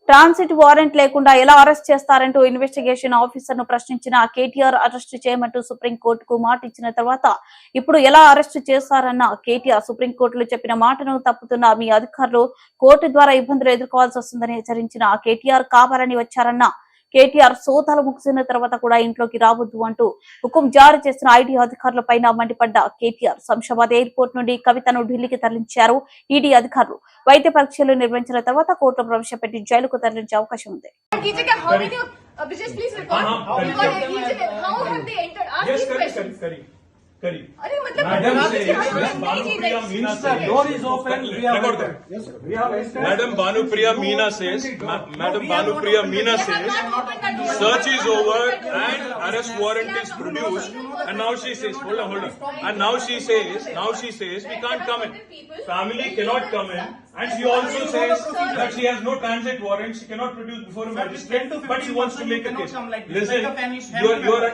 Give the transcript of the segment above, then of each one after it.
Transit warrant లేకుండా ఎలా arrest చేస్తారంటూ investigation officer ను ప్రశ్నించిన కేటీఆర్ అరెస్టు చేయమంటూ సుప్రీంకోర్టుకు మాట ఇచ్చిన తర్వాత ఇప్పుడు ఎలా అరెస్టు చేస్తారన్న కేటీఆర్ సుప్రీంకోర్టులో చెప్పిన మాటను తప్పుతున్న మీ అధికారులు కోర్టు ద్వారా ఇబ్బందులు ఎదుర్కోవాల్సి వస్తుందని హెచ్చరించిన కేటీఆర్ కావాలని వచ్చారన్న కేటీఆర్ సోదాలు ముగిసిన తర్వాత కూడా ఇంట్లోకి రావద్దు అంటూ హుకుం జారీ చేసిన ఐటీ అధికారుల పైన మండిపడ్డ కేటీఆర్ శంషాబాద్ ఎయిర్పోర్ట్ నుండి కవితను ఢిల్లీకి తరలించారు ఈడీ అధికారులు. వైద్య పరీక్షలు నిర్వహించిన తర్వాత కోర్టులో ప్రవేశపెట్టి జైలుకు తరలించే అవకాశం ఉంది. Madam Bhanupriya Meena says, search is over and arrest warrant is produced, and now she says, hold on, and now she says we can't come in. Family cannot come in, and she also says that she has no transit warrant, she cannot produce before a magistrate, but she wants to make a case. Listen,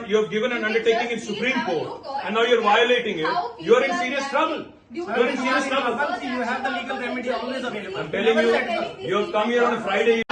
you have given an undertaking in Supreme Court, and now you're violating it. You're in serious trouble. You're in serious trouble. You have the legal remedy always available. I'm telling you, you have come here on a Friday.